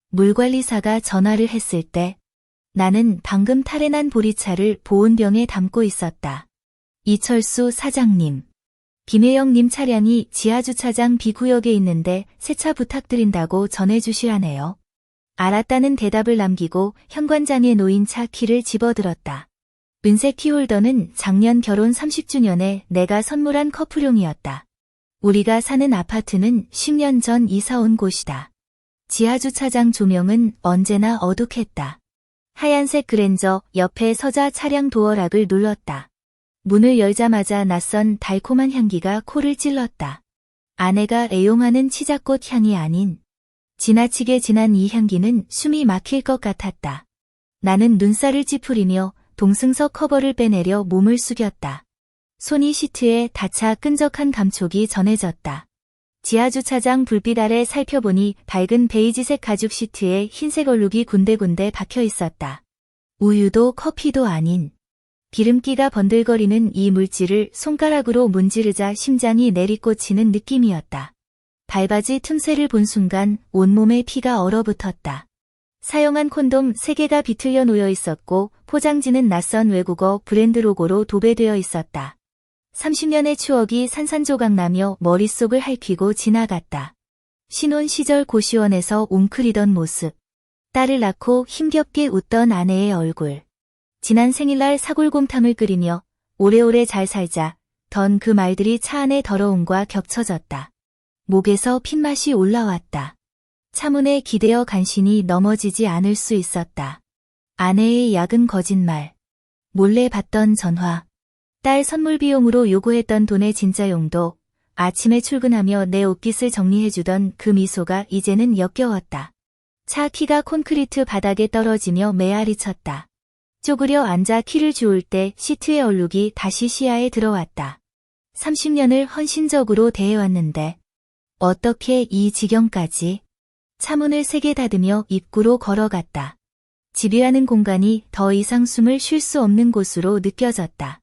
물관리사가 전화를 했을 때 나는 방금 탈해난 보리차를 보온병에 담고 있었다. 이철수 사장님. 김혜영님 차량이 지하주차장 B구역에 있는데 세차 부탁드린다고 전해주시라네요. 알았다는 대답을 남기고 현관장에 놓인 차 키를 집어들었다. 은색 키홀더는 작년 결혼 30주년에 내가 선물한 커플용이었다. 우리가 사는 아파트는 10년 전 이사 온 곳이다. 지하주차장 조명은 언제나 어둑했다. 하얀색 그랜저 옆에 서자 차량 도어락을 눌렀다. 문을 열자마자 낯선 달콤한 향기가 코를 찔렀다. 아내가 애용하는 치자꽃 향이 아닌 지나치게 진한 이 향기는 숨이 막힐 것 같았다. 나는 눈살을 찌푸리며 동승석 커버를 빼내려 몸을 숙였다. 손이 시트에 닿자 끈적한 감촉이 전해졌다. 지하주차장 불빛 아래 살펴보니 밝은 베이지색 가죽 시트에 흰색 얼룩이 군데군데 박혀 있었다. 우유도 커피도 아닌 기름기가 번들거리는 이 물질을 손가락으로 문지르자 심장이 내리꽂히는 느낌이었다. 발바지 틈새를 본 순간 온몸에 피가 얼어붙었다. 사용한 콘돔 3개가 비틀려 놓여 있었고 포장지는 낯선 외국어 브랜드 로고로 도배되어 있었다. 30년의 추억이 산산조각나며 머릿속을 핥히고 지나갔다. 신혼 시절 고시원에서 웅크리던 모습. 딸을 낳고 힘겹게 웃던 아내의 얼굴. 지난 생일날 사골곰탕을 끓이며 오래오래 잘 살자 던 그 말들이 차 안의 더러움과 겹쳐졌다. 목에서 핏맛이 올라왔다. 차문에 기대어 간신히 넘어지지 않을 수 있었다. 아내의 야근 거짓말. 몰래 받던 전화. 딸 선물 비용으로 요구했던 돈의 진짜 용도. 아침에 출근하며 내 옷깃을 정리해주던 그 미소가 이제는 역겨웠다. 차 키가 콘크리트 바닥에 떨어지며 메아리 쳤다. 쪼그려 앉아 키를 주울 때 시트의 얼룩이 다시 시야에 들어왔다. 30년을 헌신적으로 대해왔는데 어떻게 이 지경까지? 차문을 3개 닫으며 입구로 걸어갔다. 집이라는 공간이 더 이상 숨을 쉴 수 없는 곳으로 느껴졌다.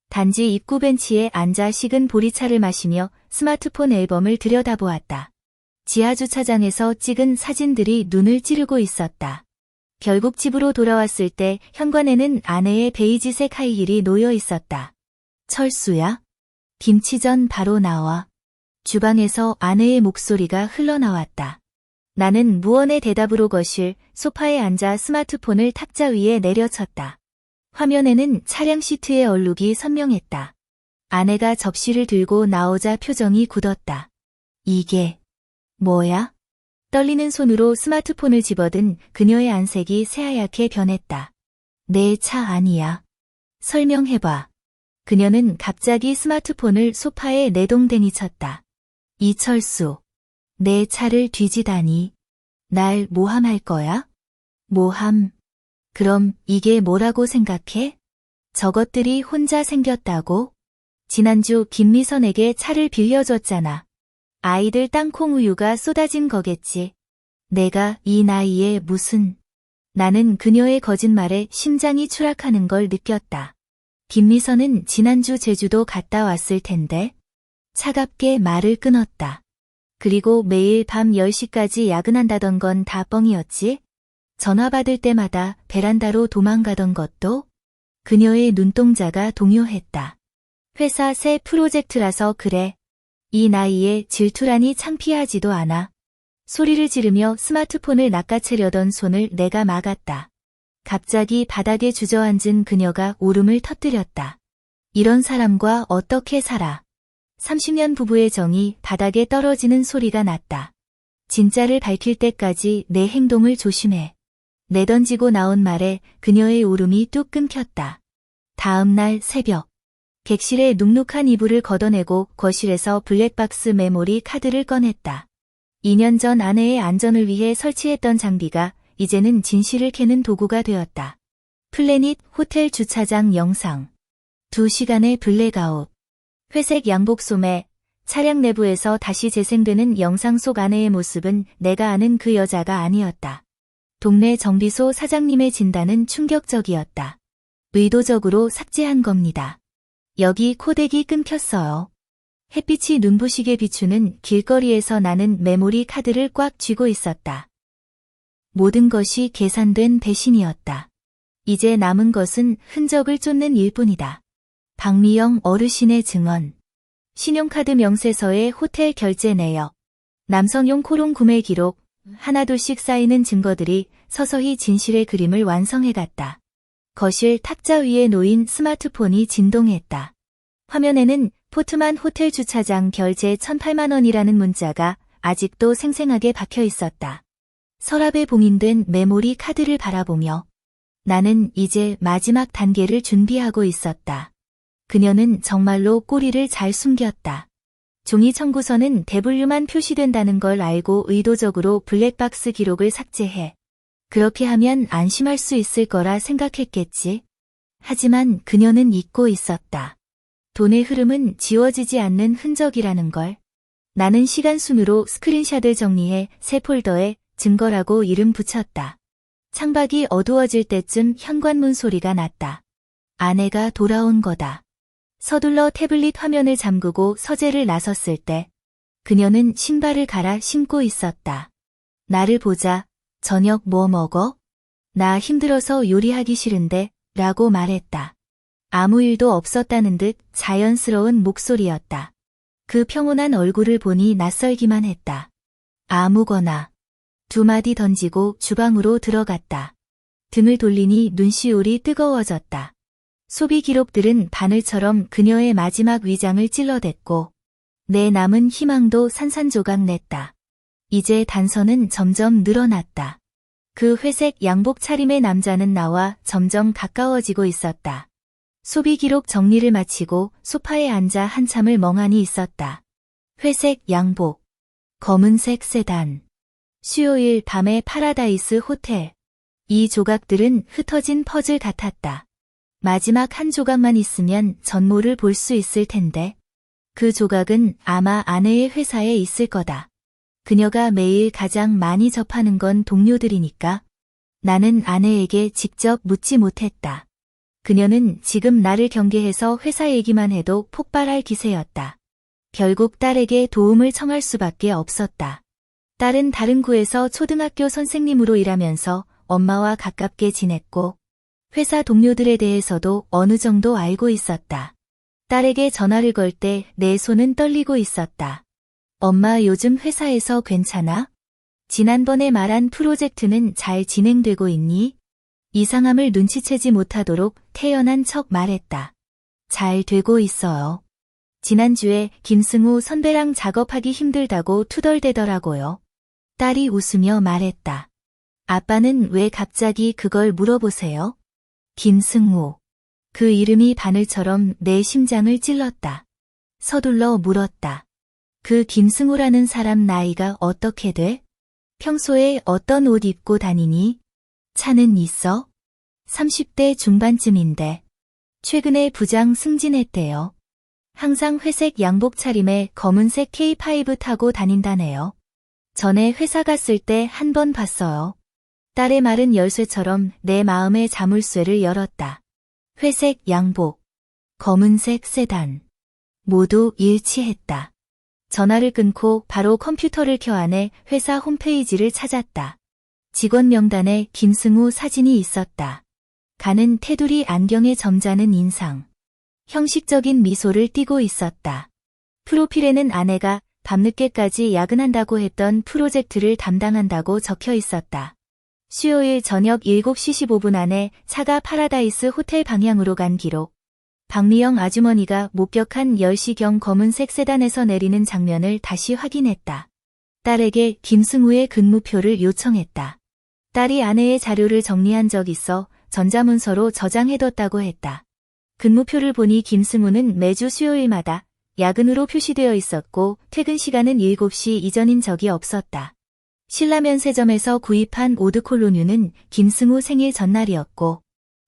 단지 입구 벤치에 앉아 식은 보리차를 마시며 스마트폰 앨범을 들여다보았다. 지하주차장에서 찍은 사진들이 눈을 찌르고 있었다. 결국 집으로 돌아왔을 때 현관에는 아내의 베이지색 하이힐이 놓여 있었다. 철수야? 김치전 바로 나와. 주방에서 아내의 목소리가 흘러나왔다. 나는 무언의 대답으로 거실 소파에 앉아 스마트폰을 탁자 위에 내려쳤다. 화면에는 차량 시트의 얼룩이 선명했다. 아내가 접시를 들고 나오자 표정이 굳었다. 이게 뭐야? 떨리는 손으로 스마트폰을 집어든 그녀의 안색이 새하얗게 변했다. 내 차 아니야. 설명해봐. 그녀는 갑자기 스마트폰을 소파에 내동댕이 쳤다. 이철수. 내 차를 뒤지다니. 날 모함할 거야? 모함. 그럼 이게 뭐라고 생각해? 저것들이 혼자 생겼다고? 지난주 김미선에게 차를 빌려줬잖아. 아이들 땅콩 우유가 쏟아진 거겠지. 내가 이 나이에 무슨... 나는 그녀의 거짓말에 심장이 추락하는 걸 느꼈다. 김미선은 지난주 제주도 갔다 왔을 텐데. 차갑게 말을 끊었다. 그리고 매일 밤 10시까지 야근한다던 건 다 뻥이었지? 전화 받을 때마다 베란다로 도망가던 것도? 그녀의 눈동자가 동요했다. 회사 새 프로젝트라서 그래. 이 나이에 질투라니 창피하지도 않아. 소리를 지르며 스마트폰을 낚아채려던 손을 내가 막았다. 갑자기 바닥에 주저앉은 그녀가 울음을 터뜨렸다. 이런 사람과 어떻게 살아? 30년 부부의 정이 바닥에 떨어지는 소리가 났다. 진짜를 밝힐 때까지 내 행동을 조심해. 내던지고 나온 말에 그녀의 울음이 뚝 끊겼다. 다음 날 새벽. 객실에 눅눅한 이불을 걷어내고 거실에서 블랙박스 메모리 카드를 꺼냈다. 2년 전 아내의 안전을 위해 설치했던 장비가 이제는 진실을 캐는 도구가 되었다. 플래닛 호텔 주차장 영상. 2시간의 블랙아웃. 회색 양복 소매. 차량 내부에서 다시 재생되는 영상 속 아내의 모습은 내가 아는 그 여자가 아니었다. 동네 정비소 사장님의 진단은 충격적이었다. 의도적으로 삭제한 겁니다. 여기 코덱이 끊겼어요. 햇빛이 눈부시게 비추는 길거리에서 나는 메모리 카드를 꽉 쥐고 있었다. 모든 것이 계산된 배신이었다. 이제 남은 것은 흔적을 쫓는 일뿐이다. 박미영 어르신의 증언. 신용카드 명세서에 호텔 결제 내역. 남성용 코롱 구매 기록. 하나둘씩 쌓이는 증거들이 서서히 진실의 그림을 완성해갔다. 거실 탁자 위에 놓인 스마트폰이 진동했다. 화면에는 포트만 호텔 주차장 결제 1,008만 원이라는 문자가 아직도 생생하게 박혀 있었다. 서랍에 봉인된 메모리 카드를 바라보며 나는 이제 마지막 단계를 준비하고 있었다. 그녀는 정말로 꼬리를 잘 숨겼다. 종이 청구서는 대분류만 표시된다는 걸 알고 의도적으로 블랙박스 기록을 삭제해. 그렇게 하면 안심할 수 있을 거라 생각했겠지. 하지만 그녀는 잊고 있었다. 돈의 흐름은 지워지지 않는 흔적이라는 걸. 나는 시간순으로 스크린샷을 정리해 새 폴더에 증거라고 이름 붙였다. 창밖이 어두워질 때쯤 현관문 소리가 났다. 아내가 돌아온 거다. 서둘러 태블릿 화면을 잠그고 서재를 나섰을 때 그녀는 신발을 갈아 신고 있었다. 나를 보자. 저녁 뭐 먹어? 나 힘들어서 요리하기 싫은데 라고 말했다. 아무 일도 없었다는 듯 자연스러운 목소리였다. 그 평온한 얼굴을 보니 낯설기만 했다. 아무거나. 두 마디 던지고 주방으로 들어갔다. 등을 돌리니 눈시울이 뜨거워졌다. 소비 기록들은 바늘처럼 그녀의 마지막 위장을 찔러댔고 내 남은 희망도 산산조각 냈다. 이제 단서는 점점 늘어났다. 그 회색 양복 차림의 남자는 나와 점점 가까워지고 있었다. 소비 기록 정리를 마치고 소파에 앉아 한참을 멍하니 있었다. 회색 양복, 검은색 세단, 수요일 밤의 파라다이스 호텔. 이 조각들은 흩어진 퍼즐 같았다. 마지막 한 조각만 있으면 전모를 볼 수 있을 텐데. 그 조각은 아마 아내의 회사에 있을 거다. 그녀가 매일 가장 많이 접하는 건 동료들이니까. 나는 아내에게 직접 묻지 못했다. 그녀는 지금 나를 경계해서 회사 얘기만 해도 폭발할 기세였다. 결국 딸에게 도움을 청할 수밖에 없었다. 딸은 다른 구에서 초등학교 선생님으로 일하면서 엄마와 가깝게 지냈고 회사 동료들에 대해서도 어느 정도 알고 있었다. 딸에게 전화를 걸 때 내 손은 떨리고 있었다. 엄마 요즘 회사에서 괜찮아? 지난번에 말한 프로젝트는 잘 진행되고 있니? 이상함을 눈치채지 못하도록 태연한 척 말했다. 잘 되고 있어요. 지난주에 김승우 선배랑 작업하기 힘들다고 투덜대더라고요. 딸이 웃으며 말했다. 아빠는 왜 갑자기 그걸 물어보세요? 김승우. 그 이름이 바늘처럼 내 심장을 찔렀다. 서둘러 물었다. 그 김승우라는 사람 나이가 어떻게 돼? 평소에 어떤 옷 입고 다니니? 차는 있어? 30대 중반쯤인데. 최근에 부장 승진했대요. 항상 회색 양복 차림에 검은색 K5 타고 다닌다네요. 전에 회사 갔을 때 한 번 봤어요. 딸의 말은 열쇠처럼 내 마음의 자물쇠를 열었다. 회색 양복, 검은색 세단. 모두 일치했다. 전화를 끊고 바로 컴퓨터를 켜 안에 회사 홈페이지를 찾았다. 직원 명단에 김승우 사진이 있었다. 가는 테두리 안경에 점잖은 인상. 형식적인 미소를 띠고 있었다. 프로필에는 아내가 밤늦게까지 야근한다고 했던 프로젝트를 담당한다고 적혀 있었다. 수요일 저녁 7시 15분 안에 차가 파라다이스 호텔 방향으로 간 기록. 박미영 아주머니가 목격한 10시경 검은색 세단에서 내리는 장면을 다시 확인했다. 딸에게 김승우의 근무표를 요청했다. 딸이 아내의 자료를 정리한 적 있어 전자문서로 저장해뒀다고 했다. 근무표를 보니 김승우는 매주 수요일마다 야근으로 표시되어 있었고 퇴근 시간은 7시 이전인 적이 없었다. 신라면세점에서 구입한 오드콜로뉴는 김승우 생일 전날이었고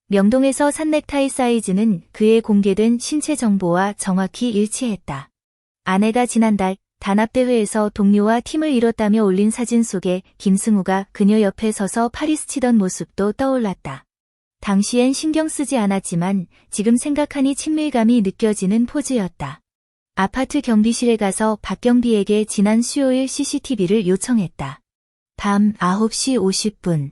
명동에서 산 넥타이 사이즈는 그의 공개된 신체 정보와 정확히 일치했다. 아내가 지난달 단합대회에서 동료와 팀을 이뤘다며 올린 사진 속에 김승우가 그녀 옆에 서서 파리스 치던 모습도 떠올랐다. 당시엔 신경 쓰지 않았지만 지금 생각하니 친밀감이 느껴지는 포즈였다. 아파트 경비실에 가서 박경비에게 지난 수요일 CCTV를 요청했다. 밤 9시 50분.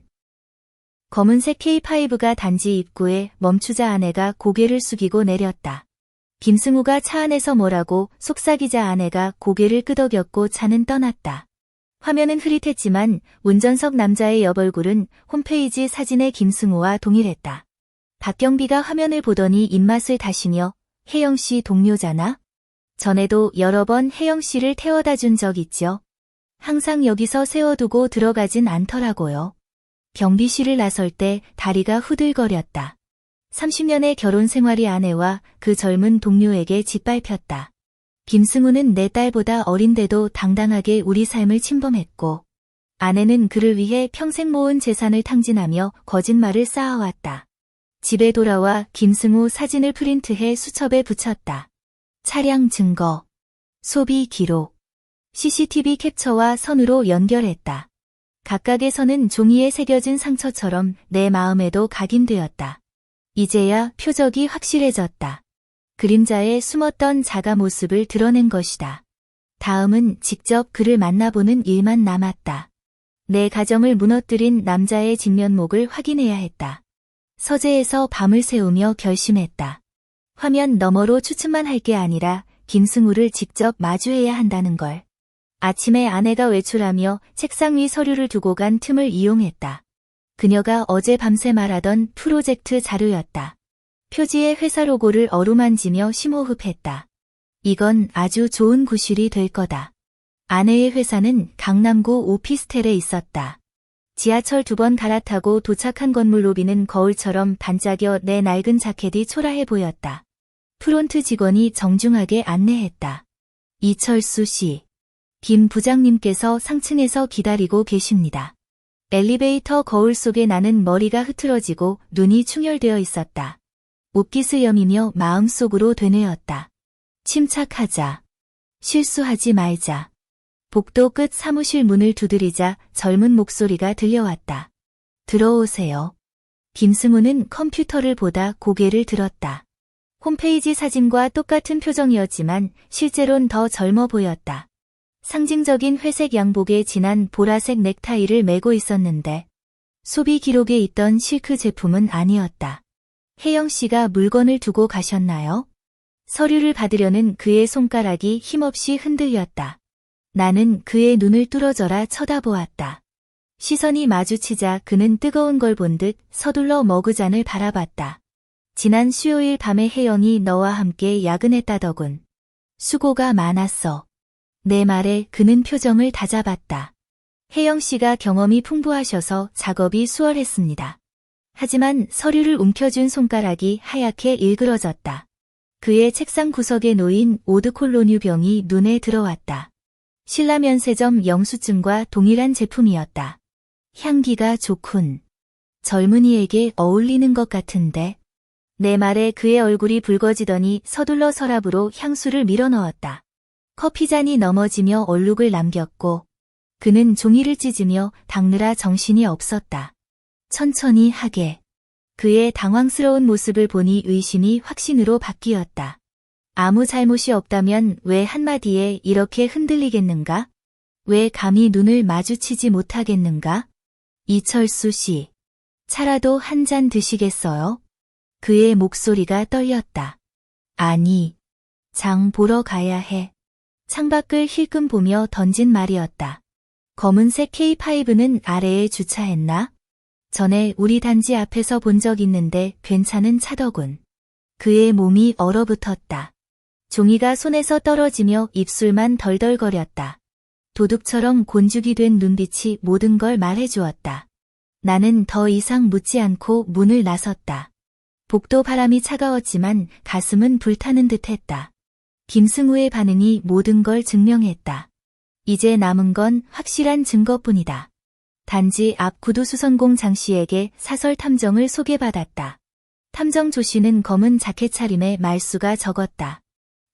검은색 K5가 단지 입구에 멈추자 아내가 고개를 숙이고 내렸다. 김승우가 차 안에서 뭐라고 속삭이자 아내가 고개를 끄덕였고 차는 떠났다. 화면은 흐릿했지만 운전석 남자의 옆얼굴은 홈페이지 사진의 김승우와 동일했다. 박경비가 화면을 보더니 입맛을 다시며 혜영 씨 동료잖아? 전에도 여러 번 혜영 씨를 태워다 준 적 있죠? 항상 여기서 세워두고 들어가진 않더라고요. 경비실을 나설 때 다리가 후들거렸다. 30년의 결혼 생활이 아내와 그 젊은 동료에게 짓밟혔다. 김승우는 내 딸보다 어린데도 당당하게 우리 삶을 침범했고, 아내는 그를 위해 평생 모은 재산을 탕진하며 거짓말을 쌓아왔다. 집에 돌아와 김승우 사진을 프린트해 수첩에 붙였다. 차량 증거, 소비 기록, CCTV 캡처와 선으로 연결했다. 각각의 선은 종이에 새겨진 상처처럼 내 마음에도 각인되었다. 이제야 표적이 확실해졌다. 그림자에 숨었던 자가 모습을 드러낸 것이다. 다음은 직접 그를 만나보는 일만 남았다. 내 가정을 무너뜨린 남자의 진면목을 확인해야 했다. 서재에서 밤을 새우며 결심했다. 화면 너머로 추측만 할 게 아니라 김승우를 직접 마주해야 한다는 걸. 아침에 아내가 외출하며 책상 위 서류를 두고 간 틈을 이용했다. 그녀가 어제 밤새 말하던 프로젝트 자료였다. 표지에 회사 로고를 어루만지며 심호흡했다. 이건 아주 좋은 구실이 될 거다. 아내의 회사는 강남구 오피스텔에 있었다. 지하철 2번 갈아타고 도착한 건물 로비는 거울처럼 반짝여 내 낡은 자켓이 초라해 보였다. 프론트 직원이 정중하게 안내했다. 이철수 씨. 김 부장님께서 상층에서 기다리고 계십니다. 엘리베이터 거울 속에 나는 머리가 흐트러지고 눈이 충혈되어 있었다. 옥기스염이며 마음속으로 되뇌었다. 침착하자. 실수하지 말자. 복도 끝 사무실 문을 두드리자 젊은 목소리가 들려왔다. 들어오세요. 김승우는 컴퓨터를 보다 고개를 들었다. 홈페이지 사진과 똑같은 표정이었지만 실제론 더 젊어 보였다. 상징적인 회색 양복에 진한 보라색 넥타이를 메고 있었는데 소비 기록에 있던 실크 제품은 아니었다. 혜영 씨가 물건을 두고 가셨나요? 서류를 받으려는 그의 손가락이 힘없이 흔들렸다. 나는 그의 눈을 뚫어져라 쳐다보았다. 시선이 마주치자 그는 뜨거운 걸 본 듯 서둘러 머그잔을 바라봤다. 지난 수요일 밤에 혜영이 너와 함께 야근했다더군. 수고가 많았어. 내 말에 그는 표정을 다잡았다. 혜영 씨가 경험이 풍부하셔서 작업이 수월했습니다. 하지만 서류를 움켜쥔 손가락이 하얗게 일그러졌다. 그의 책상 구석에 놓인 오드콜로뉴 병이 눈에 들어왔다. 신라면세점 영수증과 동일한 제품이었다. 향기가 좋군. 젊은이에게 어울리는 것 같은데. 내 말에 그의 얼굴이 붉어지더니 서둘러 서랍으로 향수를 밀어넣었다. 커피잔이 넘어지며 얼룩을 남겼고 그는 종이를 찢으며 닦느라 정신이 없었다. 천천히 하게. 그의 당황스러운 모습을 보니 의심이 확신으로 바뀌었다. 아무 잘못이 없다면 왜 한마디에 이렇게 흔들리겠는가? 왜 감히 눈을 마주치지 못하겠는가? 이철수 씨. 차라도 한 잔 드시겠어요? 그의 목소리가 떨렸다. 아니. 장 보러 가야 해. 창밖을 힐끔 보며 던진 말이었다. 검은색 K5는 아래에 주차했나? 전에 우리 단지 앞에서 본 적 있는데 괜찮은 차더군. 그의 몸이 얼어붙었다. 종이가 손에서 떨어지며 입술만 덜덜거렸다. 도둑처럼 곤죽이 된 눈빛이 모든 걸 말해주었다. 나는 더 이상 묻지 않고 문을 나섰다. 복도 바람이 차가웠지만 가슴은 불타는 듯했다. 김승우의 반응이 모든 걸 증명했다. 이제 남은 건 확실한 증거뿐이다. 단지 앞 구두수선공 장 씨에게 사설 탐정을 소개받았다. 탐정 조 씨는 검은 자켓 차림에 말수가 적었다.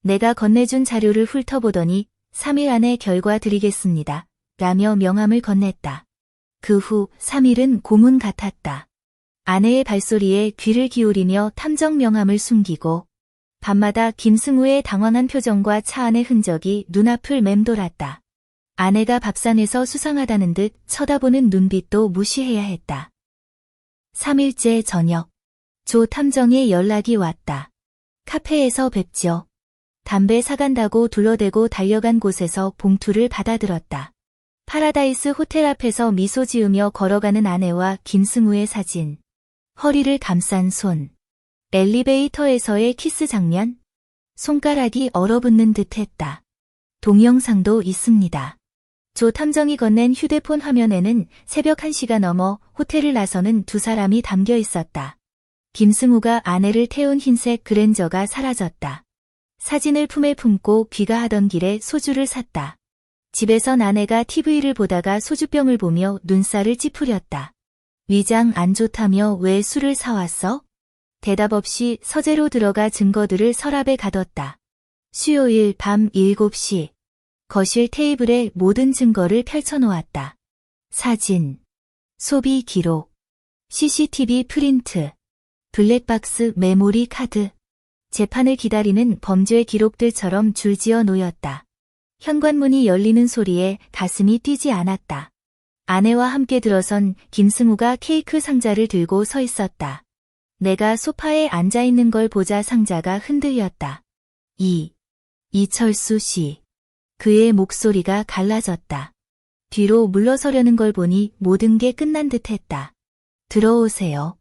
내가 건네준 자료를 훑어보더니 3일 안에 결과 드리겠습니다. 라며 명함을 건넸다. 그 후 3일은 고문 같았다. 아내의 발소리에 귀를 기울이며 탐정 명함을 숨기고 밤마다 김승우의 당황한 표정과 차 안의 흔적이 눈앞을 맴돌았다. 아내가 밥상에서 수상하다는 듯 쳐다보는 눈빛도 무시해야 했다. 3일째 저녁. 조 탐정의 연락이 왔다. 카페에서 뵙죠. 담배 사간다고 둘러대고 달려간 곳에서 봉투를 받아들었다. 파라다이스 호텔 앞에서 미소 지으며 걸어가는 아내와 김승우의 사진. 허리를 감싼 손. 엘리베이터에서의 키스 장면. 손가락이 얼어붙는 듯 했다. 동영상도 있습니다. 조 탐정이 건넨 휴대폰 화면에는 새벽 1시가 넘어 호텔을 나서는 두 사람이 담겨 있었다. 김승우가 아내를 태운 흰색 그랜저가 사라졌다. 사진을 품에 품고 귀가하던 길에 소주를 샀다. 집에선 아내가 TV를 보다가 소주병을 보며 눈살을 찌푸렸다. 위장 안 좋다며 왜 술을 사왔어? 대답 없이 서재로 들어가 증거들을 서랍에 가뒀다. 수요일 밤 7시. 거실 테이블에 모든 증거를 펼쳐놓았다. 사진, 소비 기록, CCTV 프린트, 블랙박스 메모리 카드. 재판을 기다리는 범죄 기록들처럼 줄지어 놓였다. 현관문이 열리는 소리에 가슴이 뛰지 않았다. 아내와 함께 들어선 김승우가 케이크 상자를 들고 서 있었다. 내가 소파에 앉아있는 걸 보자 상자가 흔들렸다. 이철수 씨. 그의 목소리가 갈라졌다. 뒤로 물러서려는 걸 보니 모든 게 끝난 듯 했다. 들어오세요.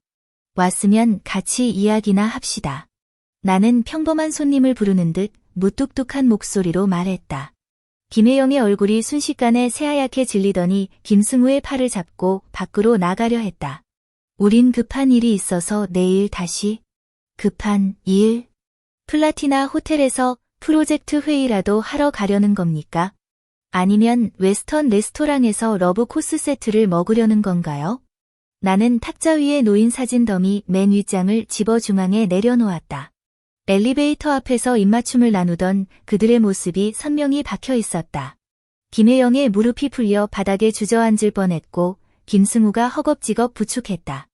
왔으면 같이 이야기나 합시다. 나는 평범한 손님을 부르는 듯 무뚝뚝한 목소리로 말했다. 김혜영의 얼굴이 순식간에 새하얗게 질리더니 김승우의 팔을 잡고 밖으로 나가려 했다. 우린 급한 일이 있어서 내일 다시. 급한 일? 플라티나 호텔에서 프로젝트 회의라도 하러 가려는 겁니까? 아니면 웨스턴 레스토랑에서 러브 코스 세트를 먹으려는 건가요? 나는 탁자 위에 놓인 사진 더미 맨 윗장을 집어 중앙에 내려놓았다. 엘리베이터 앞에서 입맞춤을 나누던 그들의 모습이 선명히 박혀 있었다. 김혜영의 무릎이 풀려 바닥에 주저앉을 뻔했고 김승우가 허겁지겁 부축했다.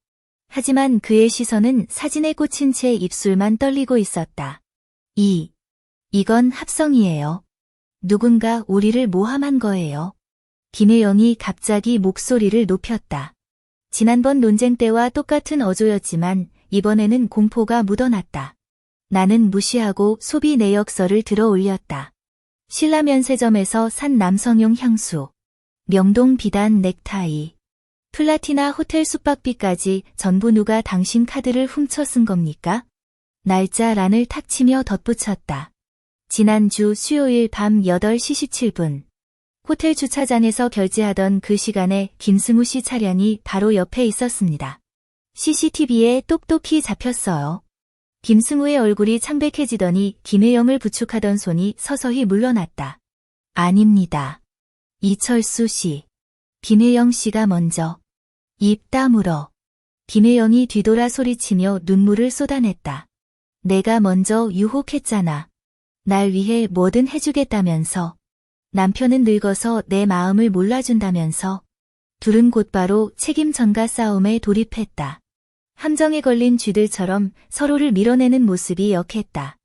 하지만 그의 시선은 사진에 꽂힌 채 입술만 떨리고 있었다. 이건 합성이에요. 누군가 우리를 모함한 거예요. 김혜영이 갑자기 목소리를 높였다. 지난번 논쟁 때와 똑같은 어조였지만 이번에는 공포가 묻어났다. 나는 무시하고 소비 내역서를 들어 올렸다. 신라 면세점에서 산 남성용 향수, 명동 비단 넥타이, 플라티나 호텔 숙박비까지 전부 누가 당신 카드를 훔쳐 쓴 겁니까? 날짜란을 탁 치며 덧붙였다. 지난주 수요일 밤 8시 17분. 호텔 주차장에서 결제하던 그 시간에 김승우 씨 차량이 바로 옆에 있었습니다. CCTV에 똑똑히 잡혔어요. 김승우의 얼굴이 창백해지더니 김혜영을 부축하던 손이 서서히 물러났다. 아닙니다. 이철수 씨. 김혜영 씨가 먼저. 입 다물어. 김혜영이 뒤돌아 소리치며 눈물을 쏟아냈다. 내가 먼저 유혹했잖아. 날 위해 뭐든 해주겠다면서. 남편은 늙어서 내 마음을 몰라준다면서. 둘은 곧바로 책임 전가 싸움에 돌입했다. 함정에 걸린 쥐들처럼 서로를 밀어내는 모습이 역했다.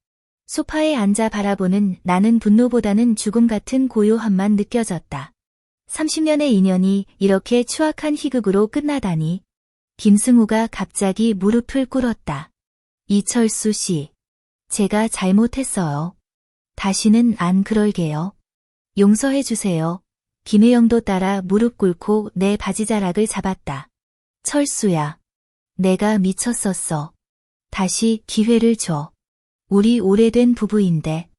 소파에 앉아 바라보는 나는 분노보다는 죽음 같은 고요함만 느껴졌다. 30년의 인연이 이렇게 추악한 희극으로 끝나다니. 김승우가 갑자기 무릎을 꿇었다. 이철수 씨. 제가 잘못했어요. 다시는 안 그럴게요. 용서해 주세요. 김혜영도 따라 무릎 꿇고 내 바지자락을 잡았다. 철수야. 내가 미쳤었어. 다시 기회를 줘. 우리 오래된 부부인데.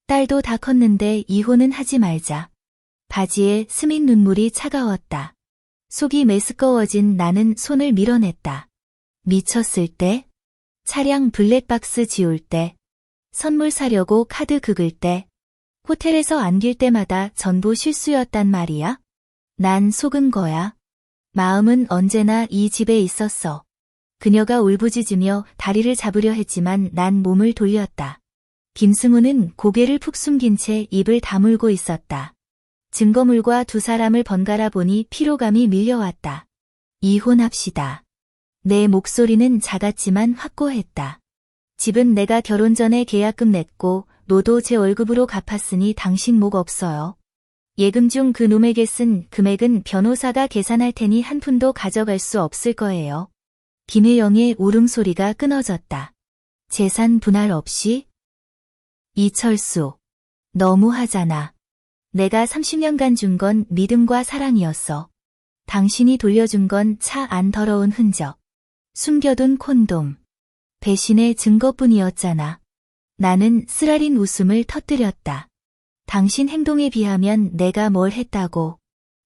딸도 다 컸는데 이혼은 하지 말자. 바지에 스민 눈물이 차가웠다. 속이 메스꺼워진 나는 손을 밀어냈다. 미쳤을 때? 차량 블랙박스 지울 때? 선물 사려고 카드 긁을 때? 호텔에서 안길 때마다 전부 실수였단 말이야? 난 속은 거야. 마음은 언제나 이 집에 있었어. 그녀가 울부짖으며 다리를 잡으려 했지만 난 몸을 돌렸다. 김승우는 고개를 푹 숨긴 채 입을 다물고 있었다. 증거물과 두 사람을 번갈아 보니 피로감이 밀려왔다. 이혼합시다. 내 목소리는 작았지만 확고했다. 집은 내가 결혼 전에 계약금 냈고 노도 제 월급으로 갚았으니 당신 목 없어요. 예금 중 그 놈에게 쓴 금액은 변호사가 계산할 테니 한 푼도 가져갈 수 없을 거예요. 김혜영의 울음소리가 끊어졌다. 재산 분할 없이? 이철수. 너무하잖아. 내가 30년간 준 건 믿음과 사랑이었어. 당신이 돌려준 건 차 안 더러운 흔적. 숨겨둔 콘돔. 배신의 증거뿐이었잖아. 나는 쓰라린 웃음을 터뜨렸다. 당신 행동에 비하면 내가 뭘 했다고.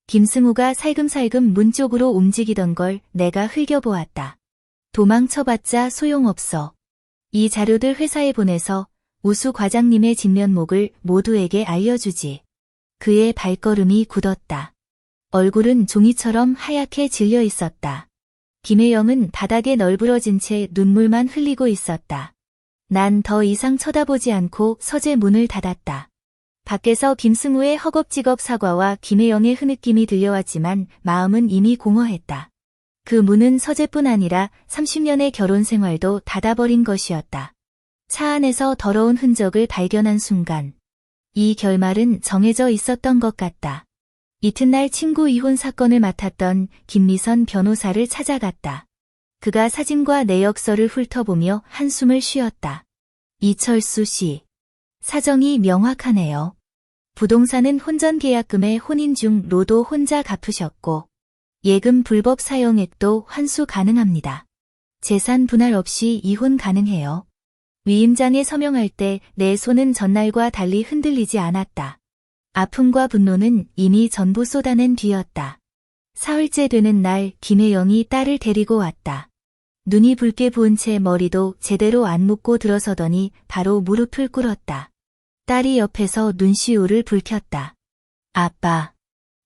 김승우가 살금살금 문 쪽으로 움직이던 걸 내가 흘겨보았다. 도망쳐봤자 소용없어. 이 자료들 회사에 보내서 우수 과장님의 진면목을 모두에게 알려주지. 그의 발걸음이 굳었다. 얼굴은 종이처럼 하얗게 질려 있었다. 김혜영은 바닥에 널브러진 채 눈물만 흘리고 있었다. 난 더 이상 쳐다보지 않고 서재 문을 닫았다. 밖에서 김승우의 허겁지겁 사과와 김혜영의 흐느낌이 들려왔지만 마음은 이미 공허했다. 그 문은 서재뿐 아니라 30년의 결혼 생활도 닫아버린 것이었다. 차 안에서 더러운 흔적을 발견한 순간 이 결말은 정해져 있었던 것 같다. 이튿날 친구 이혼 사건을 맡았던 김미선 변호사를 찾아갔다. 그가 사진과 내역서를 훑어보며 한숨을 쉬었다. 이철수 씨. 사정이 명확하네요. 부동산은 혼전 계약금의 혼인 중 로도 혼자 갚으셨고 예금 불법 사용액도 환수 가능합니다. 재산 분할 없이 이혼 가능해요. 위임장에 서명할 때 내 손은 전날과 달리 흔들리지 않았다. 아픔과 분노는 이미 전부 쏟아낸 뒤였다. 사흘째 되는 날 김혜영이 딸을 데리고 왔다. 눈이 붉게 부은 채 머리도 제대로 안 묶고 들어서더니 바로 무릎을 꿇었다. 딸이 옆에서 눈시울을 붉혔다. 아빠.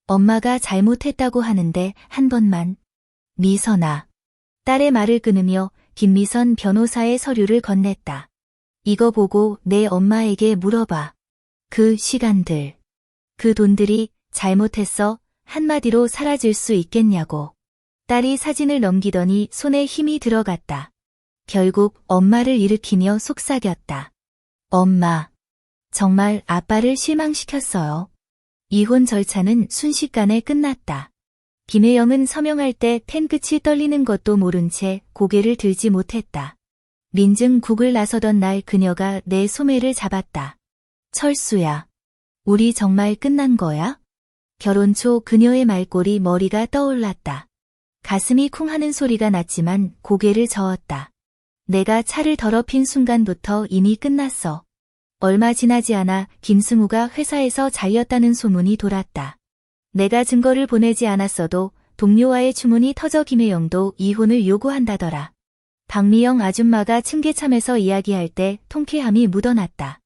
엄마가 잘못했다고 하는데 한 번만. 미선아. 딸의 말을 끊으며 김미선 변호사의 서류를 건넸다. 이거 보고 내 엄마에게 물어봐. 그 시간들. 그 돈들이 잘못했어 한마디로 사라질 수 있겠냐고. 딸이 사진을 넘기더니 손에 힘이 들어갔다. 결국 엄마를 일으키며 속삭였다. 엄마. 정말 아빠를 실망시켰어요. 이혼 절차는 순식간에 끝났다. 김혜영은 서명할 때 펜 끝이 떨리는 것도 모른 채 고개를 들지 못했다. 민증국을 나서던 날 그녀가 내 소매를 잡았다. 철수야. 우리 정말 끝난 거야? 결혼 초 그녀의 말꼬리 머리가 떠올랐다. 가슴이 쿵 하는 소리가 났지만 고개를 저었다. 내가 차를 더럽힌 순간부터 이미 끝났어. 얼마 지나지 않아 김승우가 회사에서 잘렸다는 소문이 돌았다. 내가 증거를 보내지 않았어도 동료와의 추문이 터져 김혜영도 이혼을 요구한다더라. 박미영 아줌마가 층계참에서 이야기할 때 통쾌함이 묻어났다.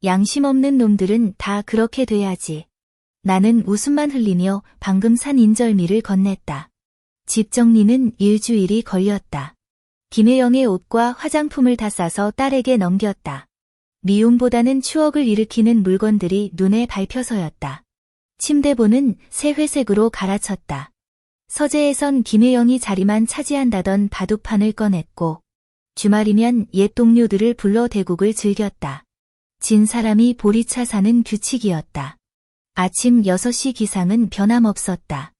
양심 없는 놈들은 다 그렇게 돼야지. 나는 웃음만 흘리며 방금 산 인절미를 건넸다. 집 정리는 일주일이 걸렸다. 김혜영의 옷과 화장품을 다 싸서 딸에게 넘겼다. 미움보다는 추억을 일으키는 물건들이 눈에 밟혀서였다. 침대보는 새 회색으로 갈아쳤다. 서재에선 김혜영이 자리만 차지한다던 바둑판을 꺼냈고 주말이면 옛 동료들을 불러 대국을 즐겼다. 진 사람이 보리차 사는 규칙이었다. 아침 6시 기상은 변함없었다.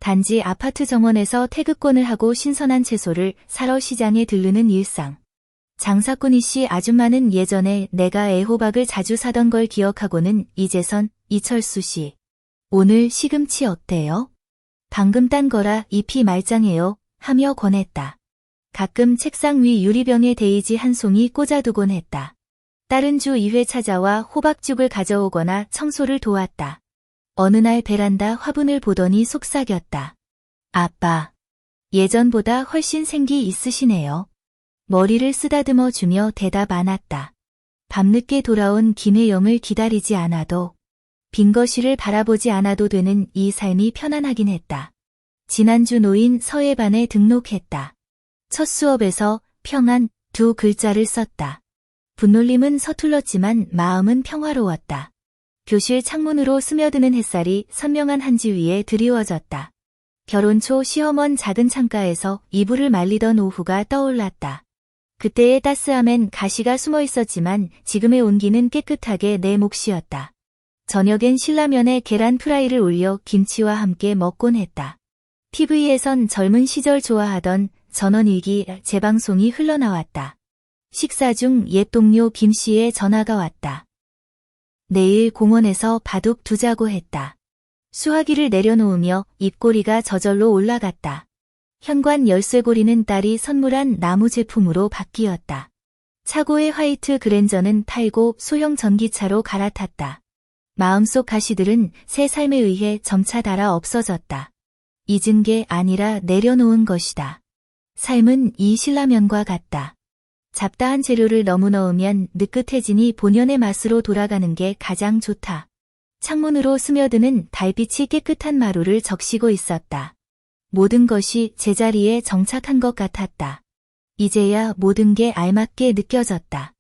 단지 아파트 정원에서 태극권을 하고 신선한 채소를 사러 시장에 들르는 일상. 장사꾼 이씨 아줌마는 예전에 내가 애호박을 자주 사던 걸 기억하고는 이제선 이철수 씨. 오늘 시금치 어때요? 방금 딴 거라 잎이 말짱해요 하며 권했다. 가끔 책상 위 유리병에 데이지 한 송이 꽂아두곤 했다. 딸은 주 2회 찾아와 호박죽을 가져오거나 청소를 도왔다. 어느 날 베란다 화분을 보더니 속삭였다. 아빠. 예전보다 훨씬 생기 있으시네요. 머리를 쓰다듬어 주며 대답 안 했다. 밤늦게 돌아온 김혜영을 기다리지 않아도 빈 거실을 바라보지 않아도 되는 이 삶이 편안하긴 했다. 지난주 노인 서예반에 등록했다. 첫 수업에서 평안 2 글자를 썼다. 분놀림은 서툴렀지만 마음은 평화로웠다. 교실 창문으로 스며드는 햇살이 선명한 한지 위에 드리워졌다. 결혼 초 시어머니 작은 창가에서 이불을 말리던 오후가 떠올랐다. 그때의 따스함엔 가시가 숨어 있었지만 지금의 온기는 깨끗하게 내 몫이었다. 저녁엔 신라면에 계란 프라이를 올려 김치와 함께 먹곤 했다. TV에선 젊은 시절 좋아하던 전원일기 재방송이 흘러나왔다. 식사 중 옛 동료 김씨의 전화가 왔다. 내일 공원에서 바둑 두자고 했다. 수화기를 내려놓으며 입꼬리가 저절로 올라갔다. 현관 열쇠고리는 딸이 선물한 나무 제품으로 바뀌었다. 차고의 화이트 그랜저는 탈고 소형 전기차로 갈아탔다. 마음속 가시들은 새 삶에 의해 점차 닳아 없어졌다. 잊은 게 아니라 내려놓은 것이다. 삶은 이 신라면과 같다. 잡다한 재료를 너무 넣으면 느긋해지니 본연의 맛으로 돌아가는 게 가장 좋다. 창문으로 스며드는 달빛이 깨끗한 마루를 적시고 있었다. 모든 것이 제자리에 정착한 것 같았다. 이제야 모든 게 알맞게 느껴졌다.